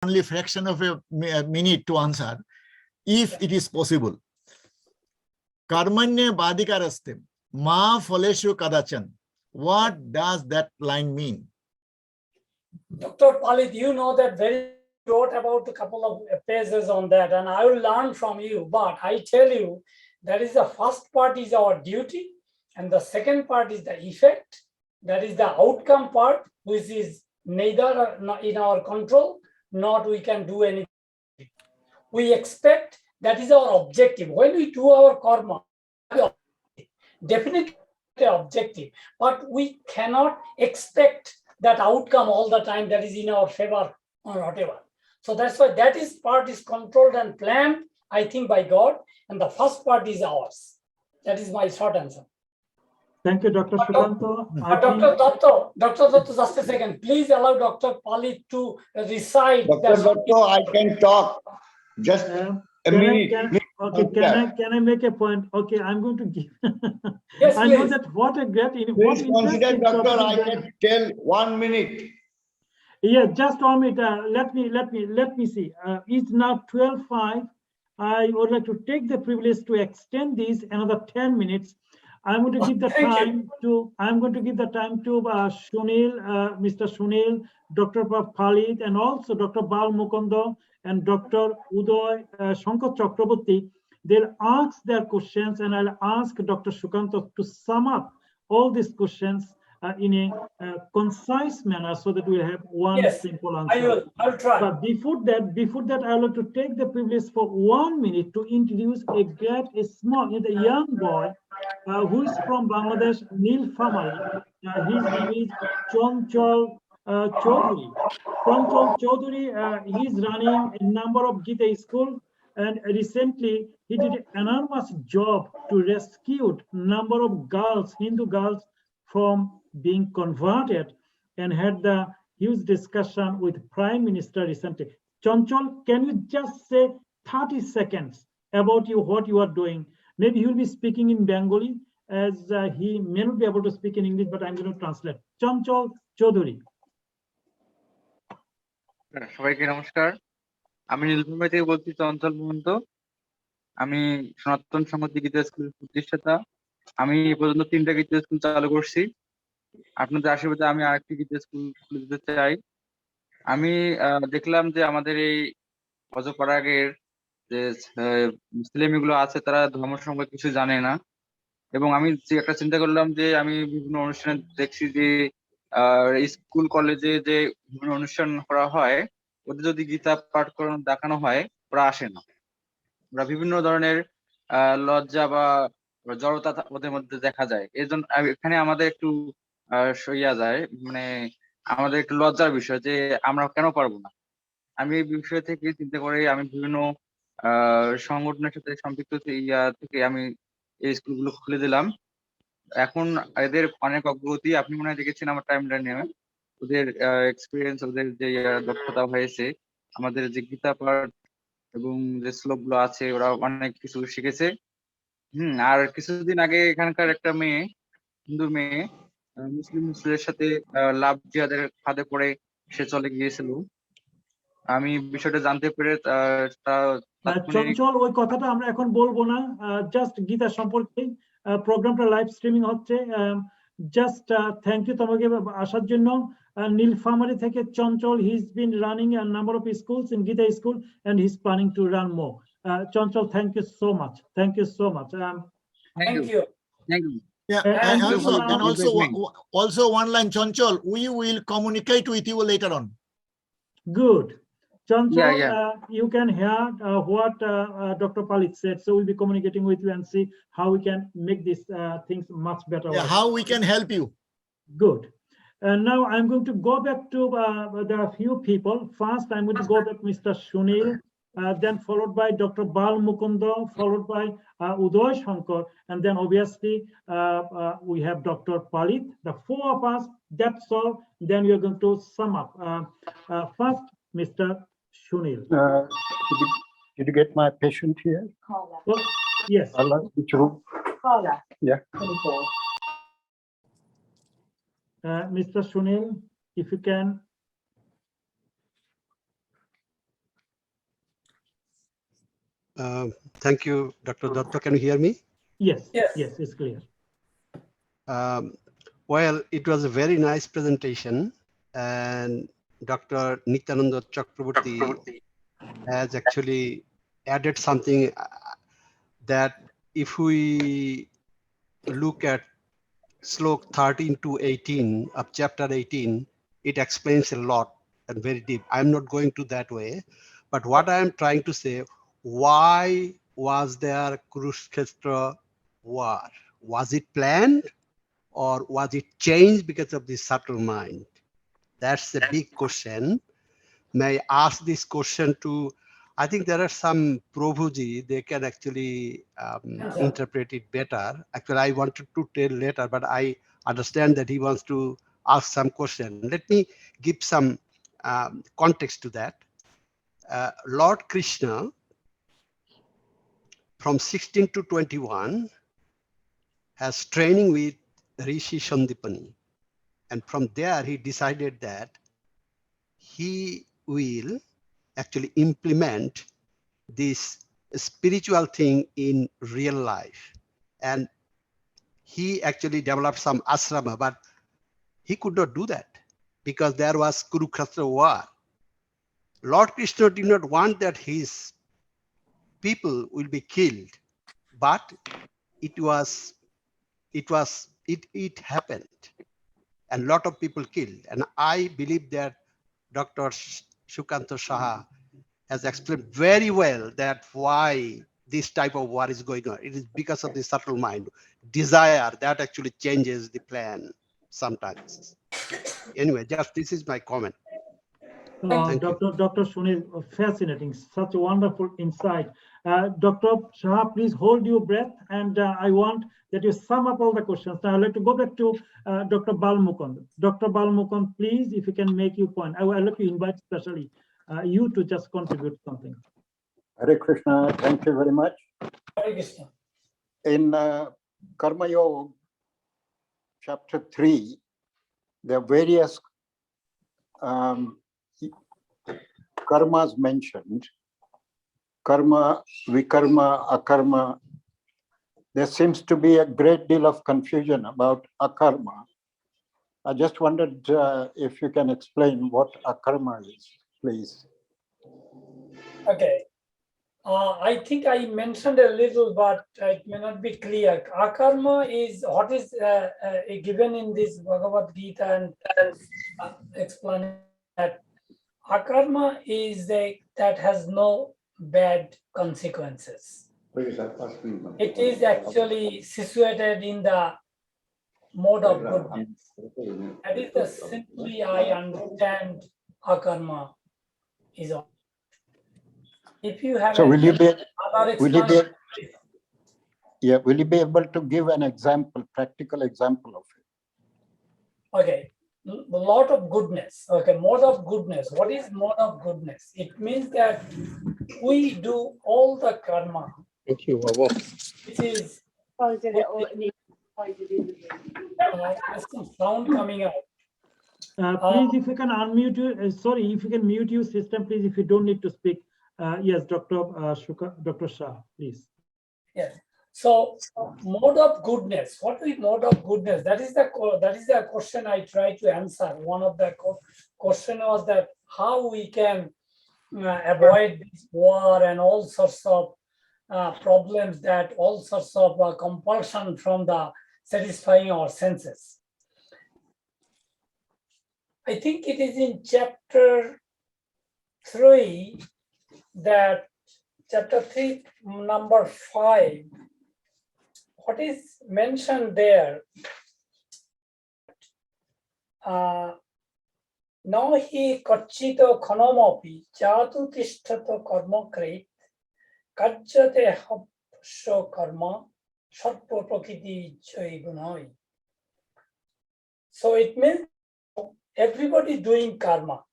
only fraction of a minute to answer, if it is possible. Karmanye badhikarastem, ma phaleshu kadachan. What does that line mean? Dr. Palit, you know that very wrote about a couple of pages on that, and I will learn from you. But I tell you, that is the first part is our duty, and the second part is the effect. That is the outcome part, which is neither in our control, not we can do anything. We expect, that is our objective. When we do our karma, definitely the objective, but we cannot expect that outcome all the time that is in our favor or whatever. So that's why that is part is controlled and planned, I think, by God, and the first part is ours. That is my short answer. Thank you, Dr. Shukanto. Dr. Dr. just a second. Please allow Dr. Palit to recite. Dr. Dr. I can talk. Just a minute. Can I make a point? Okay, I'm going to give. Yes, I know that what a great. Please consider, Doctor. I can tell 1 minute. Yeah, just 1 minute. Let me see. It's now 12:05. I would like to take the privilege to extend this another 10 minutes. I'm going to give the time to. I'm going to give the time to Sunil, Mr. Sunil, Dr. Palit, and also Dr. Bal Mukundo and Dr. Uday Shankar Chakraborty. They'll ask their questions, and I'll ask Dr. Shukanto to sum up all these questions in a concise manner, so that we'll have one simple answer. I'll try. But before that, I would like to take the privilege for 1 minute to introduce a young boy who is from Bangladesh, Nilphamari. His name is Chonchol Chaudhary. Chonchol Chaudhary, he is running a number of Gita schools, and recently he did an enormous job to rescue a number of girls, Hindu girls, from being converted, and had the huge discussion with Prime Minister recently. Chonchol, can you just say 30 seconds about what you are doing? Maybe he will be speaking in Bengali, as he may not be able to speak in English, but I'm going to translate. Chonchol Chaudhary. সবাইকে নমস্কার। আমি নীলফামারী থেকে বলছি, চঞ্চল মহন্ত। আমি সনাতন সংহতি গীতা স্কুলের প্রতিষ্ঠাতা। আমি এ পর্যন্ত 3টা গীতা স্কুল চালু করছি। আপনাদের আশীর্বাদে আমি আরেকটি গীতা স্কুল খুলে দিতে চাই। আমি দেখলাম যে আমাদের এই অজপাড়াগের যে ছেলেমেয়েগুলো আছে, তারা ধর্ম সম্পর্কে কিছু জানে না। এবং আমি একটা চিন্তা করলাম যে আমি বিভিন্ন অনুষ্ঠানে দেখছি যে স্কুল কলেজে যে বিভিন্ন অনুষ্ঠান করা হয়, ওদের যদি গীতা পাঠ করানো দেখানো হয়, ওরা আসে না। ওরা বিভিন্ন ধরনের লজ্জা বা জড়তা ওদের মধ্যে দেখা যায়। এই জন্য এখানে আমাদের একটু সইয়া যায়, মানে আমাদের একটু লজ্জার বিষয় যে আমরা কেন পারবো না। আমি এই বিষয় থেকে চিন্তা করে আমি বিভিন্ন সংগঠনের সাথে সম্পৃক্ত থেকে আমি এই স্কুলগুলো খুলে দিলাম। এখন এদের অনেক অগ্রগতি আপনি মনে হয় দেখেছেন আমার টাইম লাইনে। ওদের এক্সপিরিয়েন্স, ওদের যে দক্ষতা হয়েছে, আমাদের যে গীতা পাঠ এবং যে শ্লোকগুলো আছে, ওরা অনেক কিছু শিখেছে। আর কিছুদিন আগে এখানকার একটা মেয়ে, হিন্দু মেয়ে, মুসলিম ছেলের সাথে লাভ জিহাদের ফাঁদে পড়ে সে চলে গিয়েছিল। আমি বিষয়টা জানতে পেরে চঞ্চল, ওই কথাটা আমরা এখন বলবো না, জাস্ট গীতা সম্পর্কে প্রোগ্রামটা লাইভ স্ট্রিমিং হচ্ছে। জাস্ট থ্যাংক ইউ তোমাকে আসার জন্য। নীলফামারী থেকে চঞ্চল, he's been running a number of schools in Gita school and he's planning to run more. Chonchol, thank you so much. Thank you so much. Thank you. Yeah, and also one line, Chonchol, we will communicate with you later on. Good. Chonchol, you can hear what Dr. Palit said, so we'll be communicating with you and see how we can make these things much better. Yeah, how we can help you. Good. And now I'm going to go back to there are a few people. First, I'm going to go back to Mr. Sunil, then followed by Dr. Bal Mukundo, followed by Uday Shankar, and then obviously we have Dr. Palit. The 4 of us, that's all. Then we are going to sum up. First, Mr. Sunil. Did you get my patient here? Well, yes. Which room? Yeah. Mr. Sunil, if you can. Thank you, Dr. Datta. Can you hear me? Yes, Yes. yes, it's clear. Well, it was a very nice presentation, and Dr. Nityananda Chakraborty has actually added something that if we look at slok 13 to 18 of chapter 18, it explains a lot and very deep. I'm not going to that way, but what I am trying to say, why was there Kurukshetra war? Was it planned or was it changed because of the subtle mind? That's the big question. May I ask this question to, I think there are some Prabhuji, they can actually interpret it better. Actually, I wanted to tell later, but I understand that he wants to ask some question. Let me give some context to that. Lord Krishna, from 16 to 21, has training with Rishi Sandipani. And from there, he decided that he will actually implement this spiritual thing in real life. And he actually developed some asrama, but he could not do that because there was Kurukshetra war. Lord Krishna did not want that his people will be killed, but it happened and a lot of people killed. And I believe that Dr. Shukanta Saha has explained very well that why this type of war is going on. It is because of the subtle mind, desire that actually changes the plan sometimes. Anyway, just this is my comment. Thank you. Dr. Sunil, fascinating, such a wonderful insight. Dr. Shah, please hold your breath, and I want that you sum up all the questions. Now I'd like to go back to Dr. Balmukund. Dr. Balmukund, please, if you can make your point. I would like to invite especially you to just contribute something. Hare Krishna, thank you very much. Hare Krishna. In Karma Yoga, chapter 3, there are various karmas mentioned. Karma, vikarma, akarma. There seems to be a great deal of confusion about akarma. I just wondered if you can explain what akarma is, please. Okay. I think I mentioned a little, but it may not be clear. Akarma is what is given in this Bhagavad Gita and explaining that akarma is that has no bad consequences. It is actually situated in the mode of goodness. That is the simply I understand akarma is all. If you have So will you be able to give an example, practical example of it? Okay, a lot of goodness. Okay, mode of goodness. What is mode of goodness? It means that we do all the karma. Thank you, Which is there's some sound coming out. Please, if you can unmute you, sorry, if you can mute your system, please, if you don't need to speak. Yes, Dr. Shah, please. Yes. So mode of goodness. What is mode of goodness? That is the question I try to answer. One of the question was that how we can avoid this war and all sorts of problems, that all sorts of compulsion from the satisfying our senses. I think it is in chapter 3 that chapter 3 number 5. What is mentioned there? Nahi kachito khanamopi jatu tishtato karmakrit kajjate hapsho karma shatpo prakriti jai gunai. So it means everybody doing karma.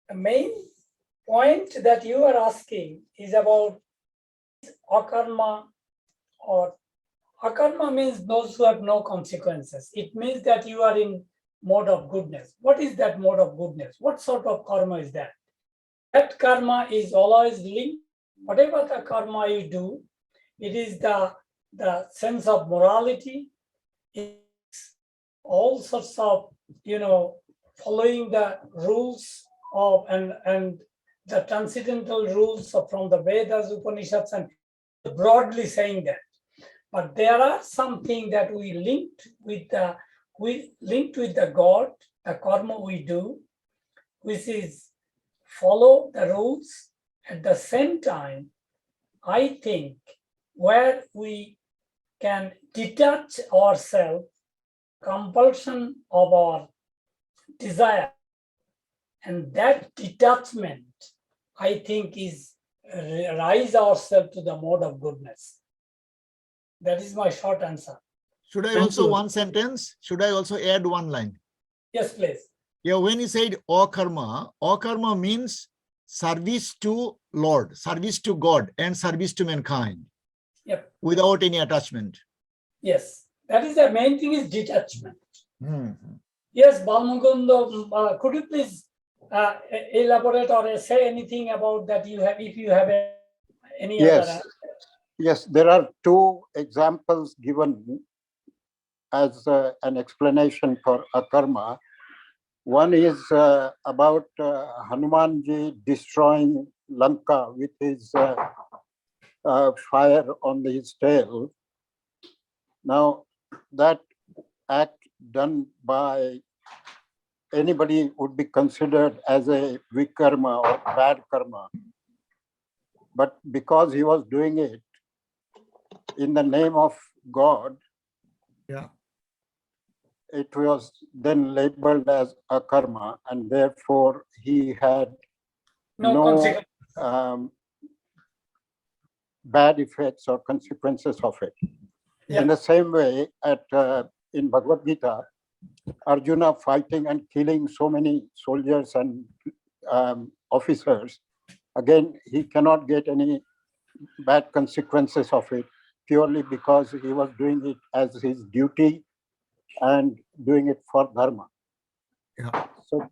The main point that you are asking is about akarma, or akarma means those who have no consequences. It means that you are in mode of goodness. What is that mode of goodness? What sort of karma is that? that karma is always linked. Whatever the karma you do, it is the sense of morality. It's all sorts of, following the rules of and the transcendental rules from the Vedas, Upanishads, and broadly saying that. But there are something that we linked with the God, the karma we do, which is follow the rules. At the same time, I think where we can detach ourselves, compulsion of our desire, and that detachment, I think, is rise ourselves to the mode of goodness. That is my short answer. Should I Thank also you. one sentence? Should I also add one line? Yes, please. Yeah, when he said akarma means service to Lord, service to God, and service to mankind. Yep. Without any attachment. Yes, that is the main thing, is detachment. Hmm. Yes, Balmukundo, could you please elaborate or say anything about that you have, if you have any other? Yes, yes, there are two examples given as an explanation for akarma. One is about Hanumanji destroying Lanka with his fire on his tail. Now, that act done by anybody would be considered as a vikarma or bad karma. But because he was doing it in the name of God, Yeah. it was then labeled as a karma, and therefore he had No consequence. Bad effects or consequences of it. Yeah. In the same way, in Bhagavad Gita, Arjuna fighting and killing so many soldiers and officers, again, he cannot get any bad consequences of it, purely because he was doing it as his duty and doing it for dharma. Yeah. So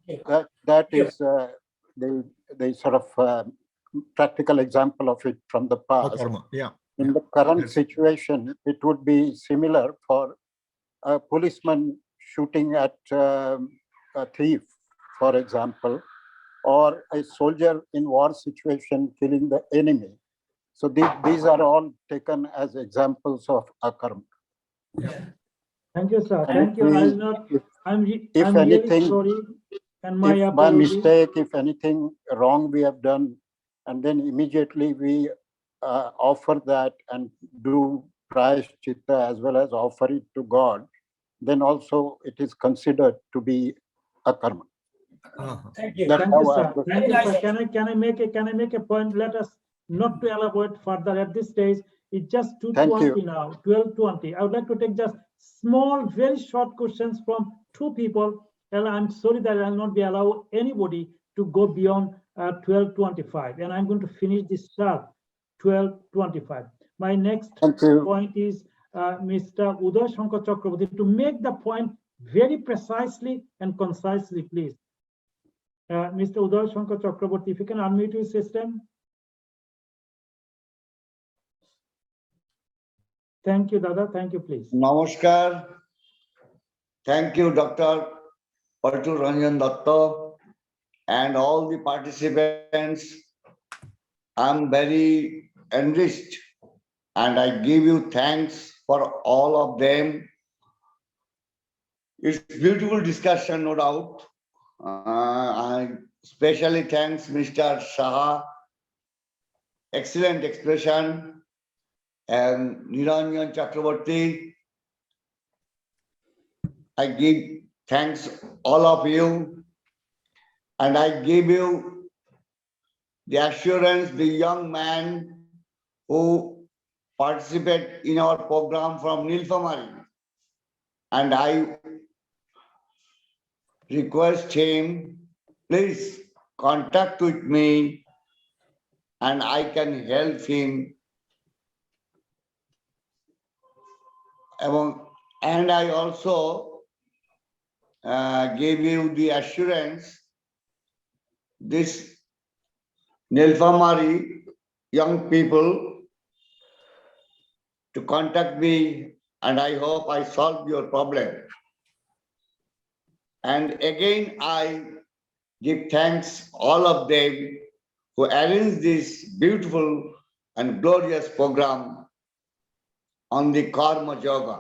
that is the sort of practical example of it from the past. Akarma. Yeah. In the current Yes. situation, it would be similar for a policeman shooting at a thief, for example, or a soldier in war situation killing the enemy. So these are all taken as examples of akarma. Thank you, sir. And Thank you. we- I'll not. I'm if really anything- sorry, and my If by apologies. mistake, if anything wrong we have done, and then immediately we offer that and do prayashchitta as well as offer it to God, then also it is considered to be a karma. Uh-huh. Thank you. That's Thank you, how I sir. understand. Thank you, Very sir. nice. Can I make a point? Let us not to elaborate further at this stage. It's just Thank 2:20 now, 12:20. I would like to take just small, very short questions from two people. And I'm sorry that I will not be allowed anybody to go beyond 12:25. And I'm going to finish this sharp 12:25. My next Thank you. point is Mr. Uday Shankar Chakraborty to make the point very precisely and concisely, please. Mr. Uday Shankar Chakraborty, if you can unmute your system. Thank you, Dada. Thank you, please. Namaskar. Thank you, Dr. Partu Ranjan Datta, and all the participants. I'm very enriched, and I give you thanks for all of them. It's beautiful discussion, no doubt. I especially thanks Mr. Shah. Excellent expression. And Niranjan Chakraborty. I give thanks all of you. And I give you the assurance, the young man who participate in our program from Nilphamari. And I request him, please contact with me and I can help him. And I also gave you the assurance, this Nilphamari young people to contact me, and I hope I solve your problem. And again, I give thanks all of them who arranged this beautiful and glorious program on the Karma Yoga.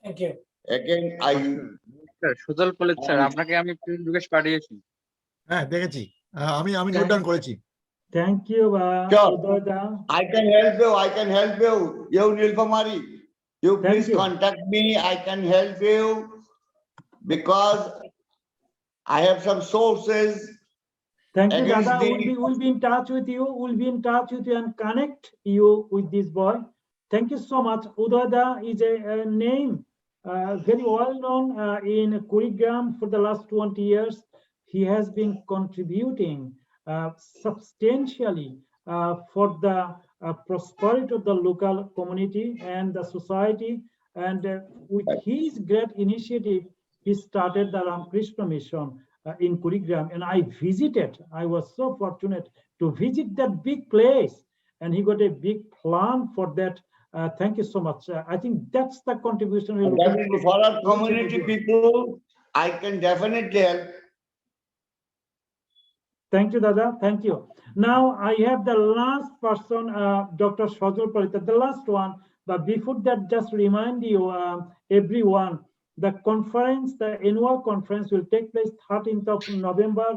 Thank you. Again, I Sujal college sir আপনাকে আমি friend request পাঠিয়েছি হ্যাঁ দেখেছি আমি note down করেছি Thank you, Sure. Udoda. I can help you. I can help you. You Nilphamari, you Thank please you. contact me. I can help you because I have some sources. Thank you, Against Dada. the- We'll be in touch with you. We'll be in touch with you and connect you with this boy. Thank you so much. Udoda is a name very well known in Kurigram for the last 20 years. He has been contributing substantially for the prosperity of the local community and the society. And with his great initiative, he started the Ramakrishna Mission in Kurigram, and I visited. I was so fortunate to visit that big place, and he got a big plan for that. Thank you so much. I think that's the contribution we're looking Definitely for our community people, I can definitely help. Thank you, Dada. Thank you. Now I have the last person, Dr. Sajul Palita, the last one. But before that, just remind you, everyone, the conference, the annual conference will take place 13th of November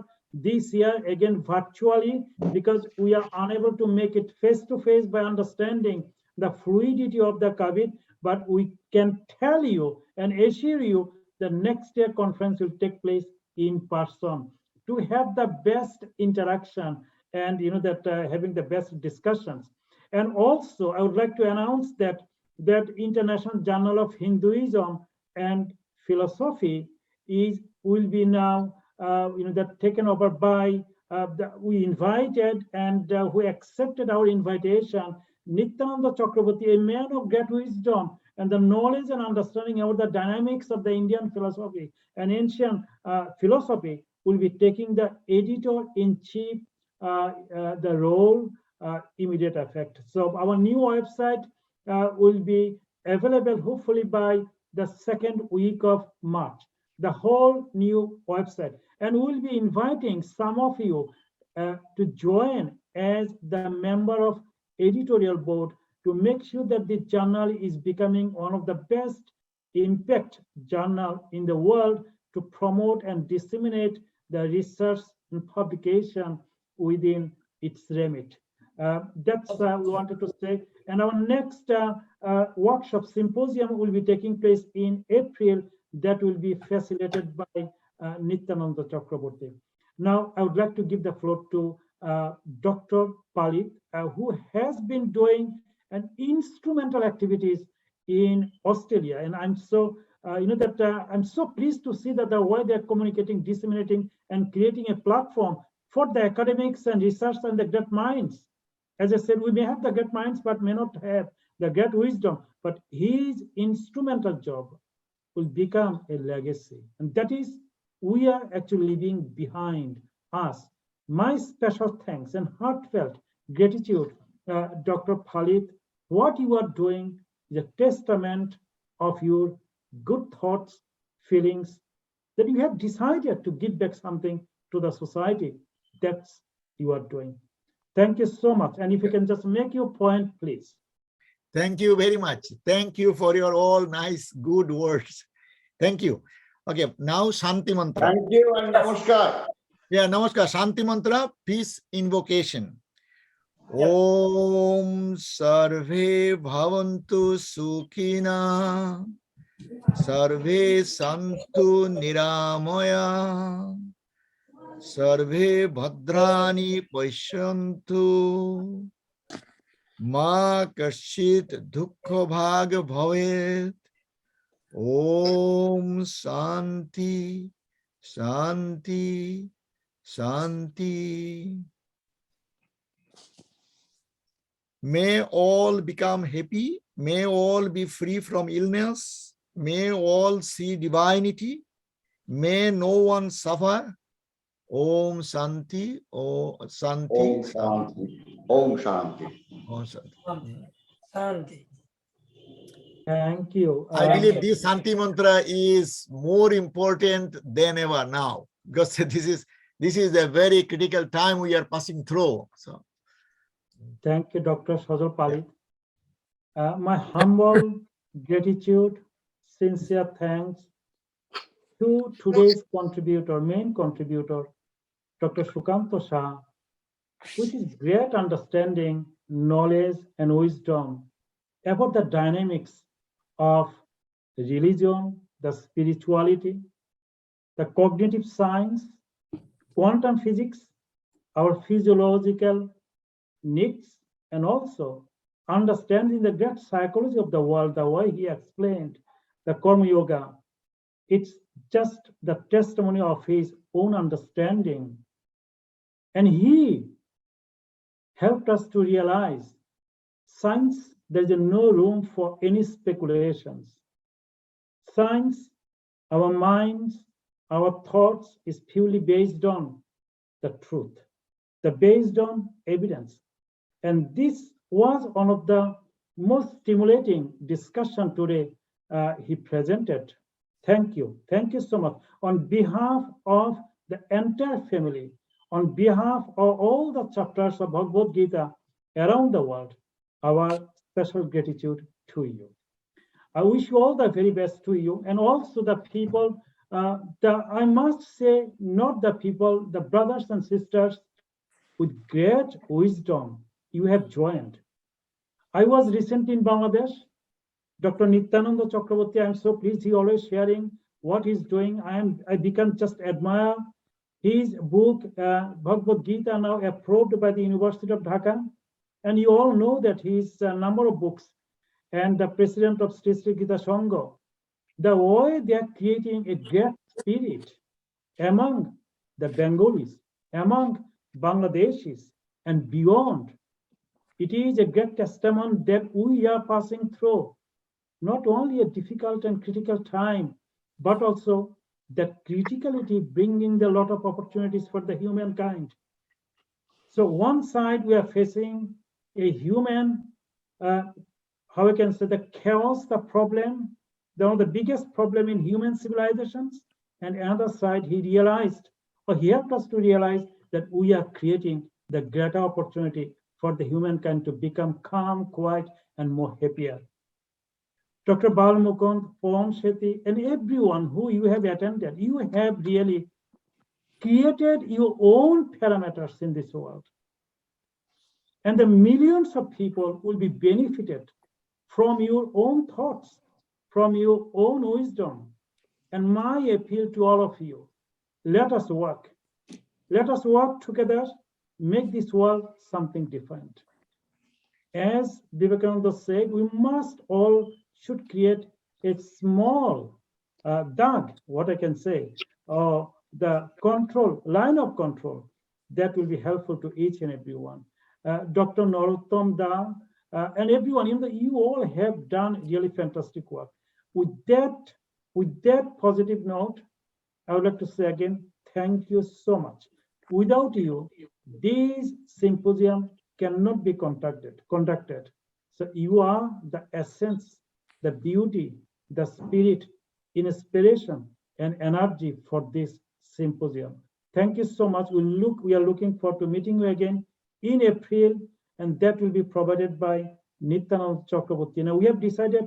this year, again virtually, because we are unable to make it face-to-face by understanding the fluidity of the COVID. But we can tell you and assure you the next year conference will take place in person, to have the best interaction and that having the best discussions. And also I would like to announce that International Journal of Hinduism and Philosophy will be now that taken over by we invited and who accepted our invitation, Nityananda Chakraborty, a man of great wisdom and the knowledge and understanding about the dynamics of the Indian philosophy and ancient philosophy, will be taking the editor-in-chief the role immediate effect. So our new website will be available hopefully by the second week of March, the whole new website. And we'll be inviting some of you to join as the member of editorial board to make sure that the journal is becoming one of the best impact journal in the world to promote and disseminate the research and publication within its remit. That's we wanted to say. And our next workshop symposium will be taking place in April. That will be facilitated by Nityananda Chakraborty. Now, I would like to give the floor to Dr. Palit, who has been doing an instrumental activities in Australia. And I'm so I'm so pleased to see that the way they're communicating, disseminating, and creating a platform for the academics and research and the great minds. As I said, we may have the great minds, but may not have the great wisdom. But his instrumental job will become a legacy. And that is, we are actually leaving behind us. My special thanks and heartfelt gratitude, Dr. Palit. What you are doing is a testament of your good thoughts, feelings, that you have decided to give back something to the society. That's you are doing. Thank you so much. And if you can just make your point, please. Thank you very much. Thank you for your all nice, good words. Thank you. Okay, now Shanti Mantra. Thank you and namaskar. Yeah, namaskar. Shanti Mantra, peace invocation. Yes. Om Sarve Bhavantu Sukhina Sarve Santu Niramaya Sarve Bhadrani Paishyantu Ma Kashit Dukkha Bhag Bhavet. Om Shanti Shanti Shanti. May all become happy. May all be free from illness. May all see divinity. May no one suffer. Om Shanti, Om Shanti, Om Shanti. Om Shanti. Om Shanti. Shanti. Shanti. Thank you. I believe this Shanti mantra is more important than ever now, because this is a very critical time we are passing through. So Thank you, Dr. Sajal Palit. My humble gratitude, sincere thanks to today's contributor, main contributor, Dr. Shukanto Shah, with his great understanding, knowledge, and wisdom about the dynamics of religion, the spirituality, the cognitive science, quantum physics, our physiological needs, and also understanding the great psychology of the world, the way he explained the Karma Yoga. It's just the testimony of his own understanding. And he helped us to realize science, there's no room for any speculations. Science, our minds, our thoughts is purely based on the truth, based on evidence. And this was one of the most stimulating discussion today he presented. Thank you. Thank you so much. On behalf of the entire family, on behalf of all the chapters of Bhagavad Gita around the world, our special gratitude to you. I wish you all the very best to you, and also the people, I must say, not the people, the brothers and sisters with great wisdom you have joined. I was recently in Bangladesh. Dr. Nityananda Chakraborty, I'm so pleased he always sharing what he's doing. I become just admire his book, Bhagavad Gita, now approved by the University of Dhaka. And you all know that he's a number of books and the president of Sri Sri Gita Sangha. The way they are creating a great spirit among the Bengalis, among Bangladeshis, and beyond. It is a great testament that we are passing through not only a difficult and critical time, but also that criticality bringing a lot of opportunities for the humankind. So one side we are facing a human, how I can say, the chaos, the problem, the biggest problem in human civilizations, and another side he realized, or he helped us to realize that we are creating the greater opportunity for the humankind to become calm, quiet, and more happier. Dr. Bal Mukund, Om Shetty, and everyone who you have attended, you have really created your own parameters in this world. And the millions of people will be benefited from your own thoughts, from your own wisdom. And my appeal to all of you, let us work. Let us work together, make this world something different. As Vivekananda said, we must all should create a small what I can say, the control, line of control that will be helpful to each and everyone. Dr. Narottam Da, and everyone, you all have done really fantastic work. With that positive note, I would like to say again, thank you so much. Without you, this symposium cannot be conducted. So you are the essence, the beauty, the spirit, inspiration, and energy for this symposium. Thank you so much. We are looking forward to meeting you again in April, and that will be provided by Nityananda Chakraborty. Now we have decided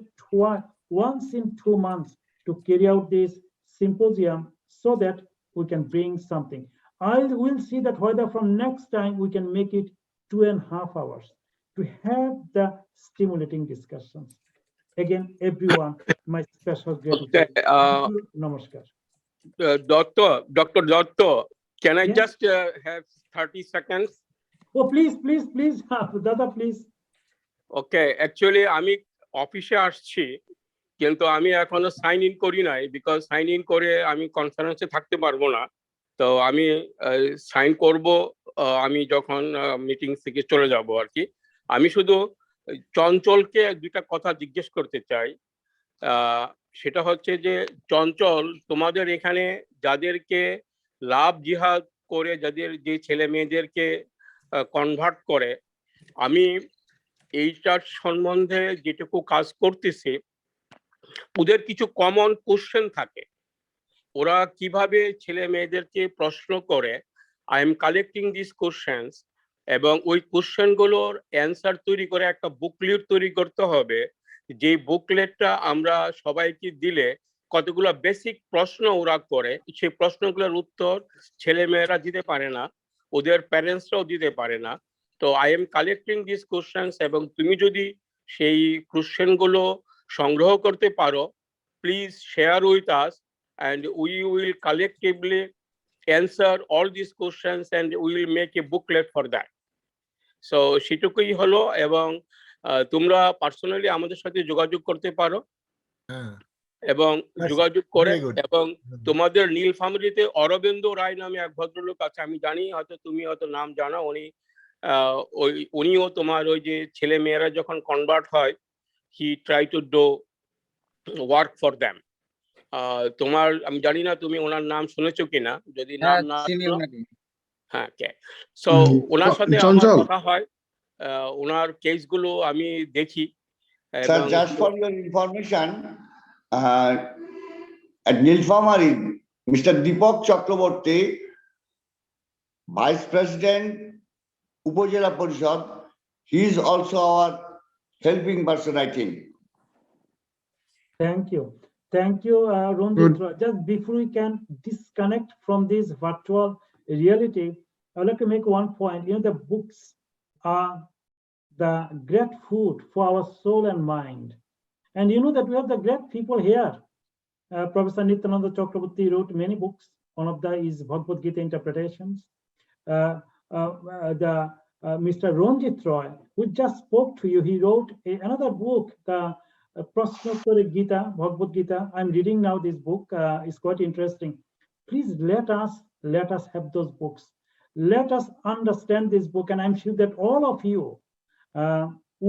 once in 2 months to carry out this symposium so that we can bring something. I will see that whether from next time we can make it 2.5 hours to have the stimulating discussions. Again, everyone, my special gratitude. Okay, Namaskar. Dr. Dotto, can I Yes. just have 30 seconds? Oh, please, Dada, please. Okay, actually আমি অফিসে আসছি, কিন্তু আমি এখনো sign in করি নাই, because sign in করে আমি কনফারেন্সে থাকতে পারবো না। তো আমি সাইন করব আমি যখন মিটিং থেকে চলে যাব আর কি। আমি শুধু চঞ্চলকে দুইটা কথা জিজ্ঞেস করতে চাই। সেটা হচ্ছে যে চঞ্চল, তোমাদের এখানে যাদেরকে লাভ জিহাদ করে যাদের যে ছেলে মেয়েদেরকে কনভার্ট করে, আমি এইটার সম্বন্ধে যেটুকু কাজ করতেছি, ওদের কিছু কমন কোশ্চেন থাকে, ওরা কিভাবে ছেলে মেয়েদেরকে প্রশ্ন করে। I am collecting this questions, এবং ওই কোশ্চেন গুলোর অ্যান্সার তৈরি করে একটা বুকলেট তৈরি করতে হবে। যে বুকলেটটা আমরা সবাইকে দিলে কতগুলো বেসিক প্রশ্ন ওরা করে, সেই প্রশ্নগুলোর উত্তর ছেলে মেয়েরা দিতে পারে না, ওদের প্যারেন্টসরাও দিতে পারে না। তো I am collecting this questions, এবং তুমি যদি সেই কোশ্চেন গুলো সংগ্রহ করতে পারো, please share with us, and we will collectively answer all these questions and we will make a booklet for that. So সেটুকুই হলো, এবং তোমরা পার্সোনালি আমাদের সাথে যোগাযোগ করতে পারো, এবং যোগাযোগ করে, এবং তোমাদের নীলফামারীতে অরবিন্দ রায় নামে এক ভদ্রলোক আছে, আমি জানি হয়তো তুমি হয়তো নাম জানো, উনিও তোমার ওই যে ছেলে মেয়েরা যখন কনভার্ট হয়, he try to do work for them. তোমার আমি জানি না তুমি ওনার নাম শুনেছো কিনা, যদি নাম না হ্যাঁ, সো ওনার সাথে আমার কথা হয়, ওনার কেস গুলো আমি দেখি। Sir, just for your information, at Nilphamari, Mr. Deepak Chakraborty, Vice President, Upajela Parishad, he is also our helping person, I think. Thank you. Thank you, Ronjit. Just before we can disconnect from this virtual reality, I would like to make one point. You know, the books are the great food for our soul and mind. And you know that we have the great people here. Professor Nityananda Chakraborty wrote many books. One of them is Bhagavad Gita interpretations. Mr. Ronjit Roy, who just spoke to you, he wrote another book, the Prashnottar Gita, Bhagavad Gita. I'm reading now this book. It's quite interesting. Please let us have those books. Let us understand this book, and I'm sure that all of you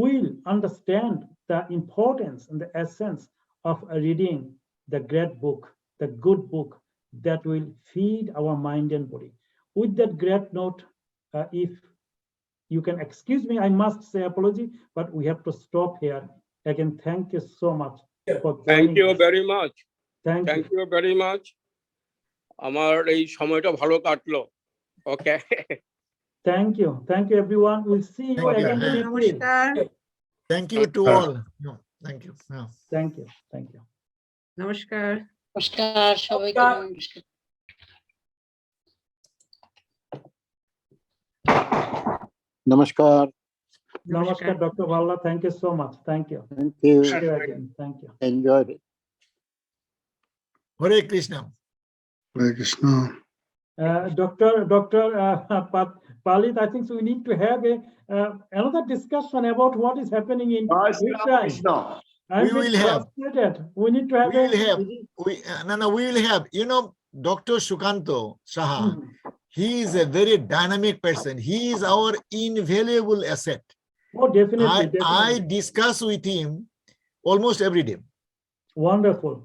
will understand the importance and the essence of reading the great book, the good book that will feed our mind and body. With that great note, if you can excuse me, I must say apology, but we have to stop here. Again, thank you so much for joining. Thank you very much. Thank you very much. আমার এই সময়টা ভালো কাটলো। Okay. Thank you everyone. We'll see you again in April. Thank you to all. No, thank you. No. Thank you. নমস্কার। নমস্কার সবাইকে। Namaskar. Namaskar, Dr. Bhalla. Thank you so much. Thank you. Thank you. See you again. Thank you. Enjoyed it. Hare Krishna. Hare Krishna. Dr. Palit, I think so we need to have another discussion about what is happening in Krishna. I'm We will have. frustrated. We need to have We will have. You know, Dr. Shukanto Saha, he is a very dynamic person. He is our invaluable asset. Oh, definitely. I discuss with him almost every day. Wonderful.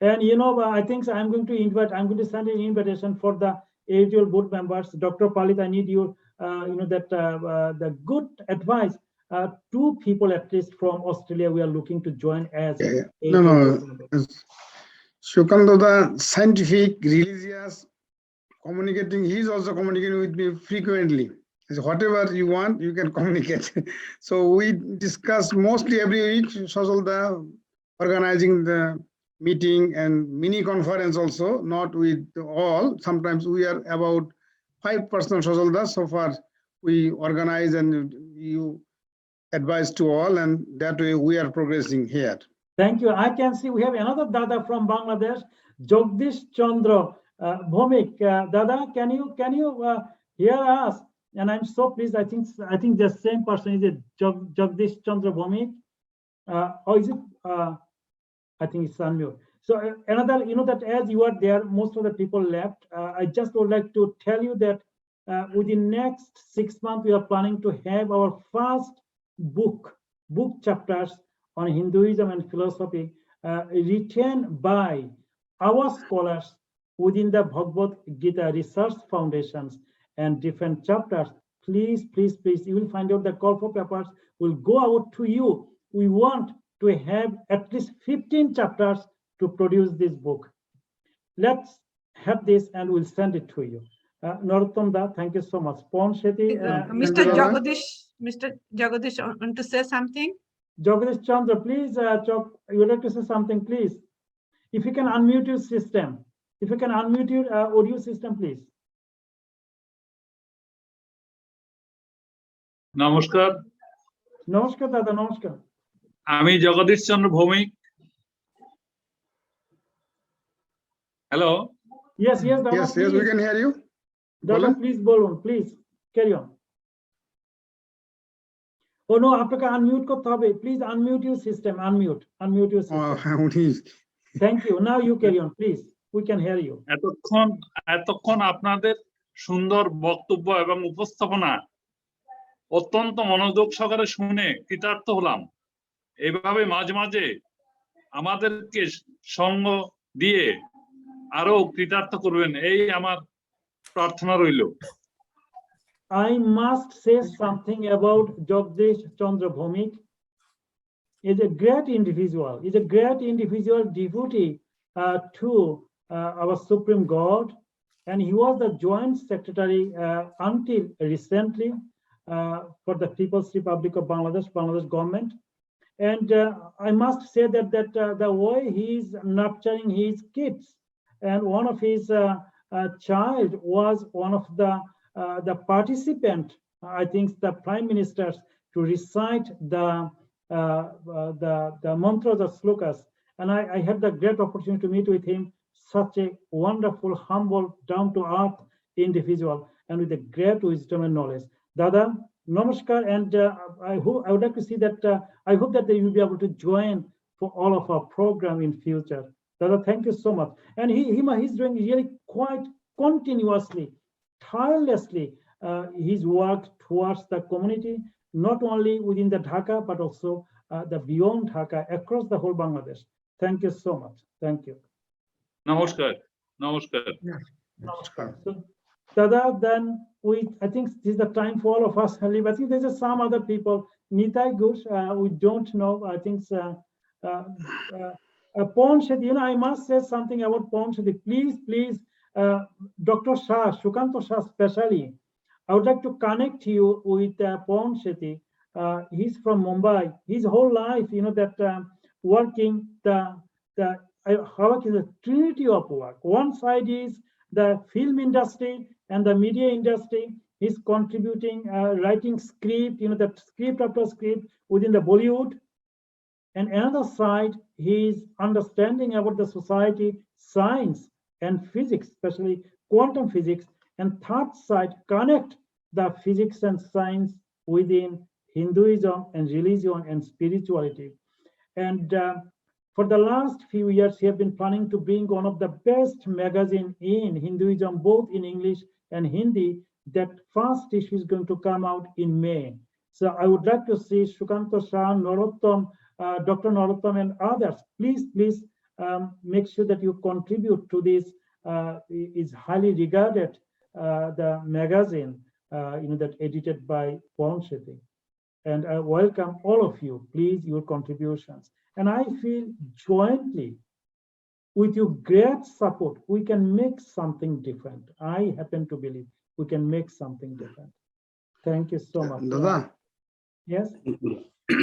And you know, I think I'm going to send an invitation for the usual board members. Dr. Palit, I need you, the good advice. 2 people at least from Australia we are looking to join as no. Shukando, the scientific, religious, communicating, he's also communicating with me frequently. So whatever you want, you can communicate. So we discuss mostly every week, Sasolda organizing the meeting and mini conference also, not with all. Sometimes we are about 5 person Sasolda. So far we organize and you advise to all, and that way we are progressing here. Thank you. I can see we have another Dada from Bangladesh, Jagdish Chandra Bhomik. Dada, can you hear us? And I'm so pleased. I think the same person is it Jagdish Chandra Bhomik, or is it? I think it's unmute. So another, you know that as you are there, most of the people left. I just would like to tell you that within next 6 months we are planning to have our first book chapters on Hinduism and philosophy written by our scholars within the Bhagavad Gita Research Foundations. and different chapters, please, please, please, you will find out the call for papers will go out to you. We want to have at least 15 chapters to produce this book. Let's have this and we'll send it to you. Narottam Da, thank you so much. Pon Shetty, Mr. Jagadish, want to say something? Jagadish Chandra, please, you would like to say something, please. If you can unmute your system, if you can unmute your audio system, please. নমস্কার, Namaskar, Dada, Namaskar. আমি Jagdish Chandra Bhowmik. Hello. Yes, yes, Dada, Yes, please. yes, we can hear you. Dada, Bolun. please, Bolun, please, carry on. Oh no, আপনাকে unmute করতে হবে. Please unmute your system, unmute your system. Thank you. Now you carry on, please. We can hear you. এতক্ষণ আপনাদের সুন্দর বক্তব্য এবং উপস্থাপনা অত্যন্ত মনোযোগ সহকারে শুনে কৃতার্থ হলাম। এইভাবে মাঝে মাঝে আমাদেরকে সঙ্গ দিয়ে আরো কৃতার্থ করবেন, এই আমার প্রার্থনা রইল। I must say something about Jagdish Chandra Bhomik. He's a great individual. He's a great individual devotee to our Supreme God, and he was the Joint Secretary until recently for the People's Republic of Bangladesh, Bangladesh government. And I must say that the way he is nurturing his kids, and one of his child was one of the participant, I think the prime ministers, to recite the mantras or slokas. And I had the great opportunity to meet with him, such a wonderful, humble, down-to-earth individual, and with a great wisdom and knowledge. Dada, namaskar, and I would like to see that, I hope that you will be able to join for all of our program in future. Dada, thank you so much. And he's doing really quite continuously, tirelessly, his work towards the community, not only within the Dhaka, but also the beyond Dhaka, across the whole Bangladesh. Thank you so much. Thank you. নমস্কার, নমস্কার। So, Dada, then I think this is the time for all of us. I think there's some other people. Nitai Ghosh, we don't know. I think Pon Shetty, I must say something about Pon Shetty. Please, Dr. Shah, Shukanto Shah especially, I would like to connect you with Pon Shetty. He's from Mumbai. His whole life, that working the trinity of work. One side is the film industry and the media industry. He's contributing, writing script, that script after script within the Bollywood. And another side, he's understanding about the society, science and physics, especially quantum physics. And third side, connect the physics and science within Hinduism and religion and spirituality. And for the last few years, he has been planning to bring one of the best magazine in Hinduism, both in English and Hindi. That first issue is going to come out in May. So I would like to see Shukanto Shah, Narottam, Dr. Narottam and others, please make sure that you contribute to this. Is highly regarded, the magazine, that edited by Pon Shetty. And I welcome all of you, please, your contributions. And I feel jointly, with your great support, we can make something different. I happen to believe we can make something different. Thank you so much. দাদা, Yes?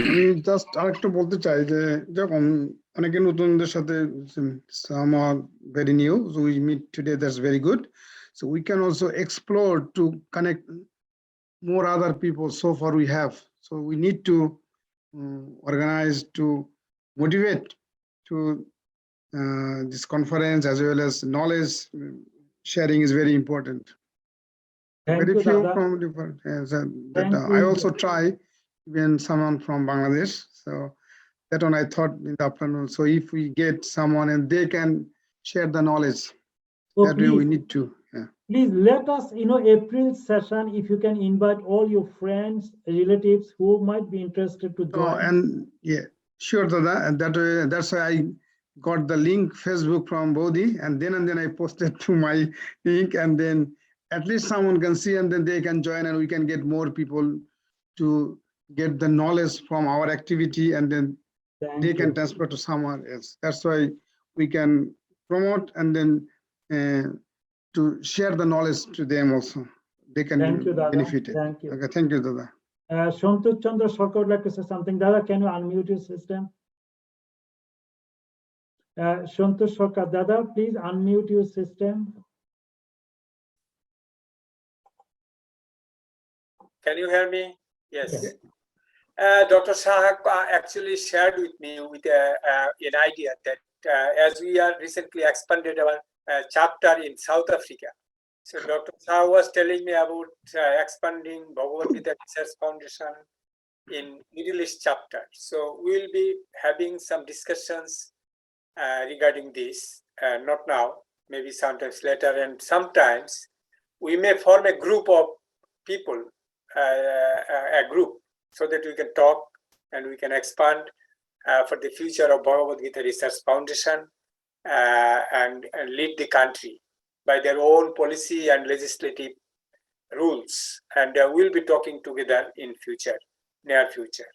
আমি just আরেকটু বলতে চাই যে যখন অনেকে নতুনদের সাথে some are very new, so we meet today, that's very good. So we can also explore to connect more other people. So far we have, so we need to organize to motivate to this conference, as well as knowledge sharing is very important. Thank Very you, few Dada. from different, Thank I you. also try, even someone from Bangladesh. So that one I thought in the afternoon. So if we get someone and they can share the knowledge, Oh, that way we please. need to. Yeah. Please let us, April session, if you can invite all your friends, relatives who might be interested to So, join. and yeah, sure, Dada, and that way, that's why I got the link Facebook from Bodhi, and then I posted to my link, and then at least someone can see and then they can join and we can get more people to get the knowledge from our activity and then they can transfer to someone else. That's why we can promote and then to share the knowledge to them also. They can be benefited. Thank you. Okay, thank you, Dada. Santosh Chandra Sarkar would like to say something. Dada, can you unmute your system? Santosh Sarkar, Dada, please unmute your system. Can you hear me? Yes. Yes. Dr. Shah actually shared with me with an idea that as we are recently expanded our chapter in South Africa. So Dr. Shah was telling me about expanding Bhagavad Gita Research Foundation in Middle East chapter. So we'll be having some discussions regarding this, not now, maybe sometimes later, and sometimes we may form a group of people, a group, so that we can talk and we can expand for the future of Bhagavad Gita Research Foundation and lead the country by their own policy and legislative rules. And we'll be talking together in future, near future.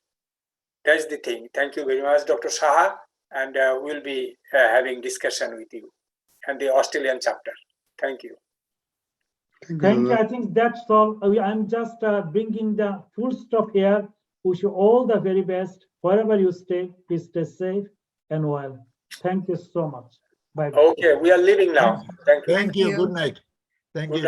That's the thing. Thank you very much, Dr. Shah. And we'll be having discussion with you and the Australian chapter. Thank you. Thank you. I think that's all. I'm just bringing the full stop here. Wish you all the very best. Wherever you stay, please stay safe and well. Thank you so much. Bye. Okay, we are leaving now. Thank you. Thank you. Good night. Thank you.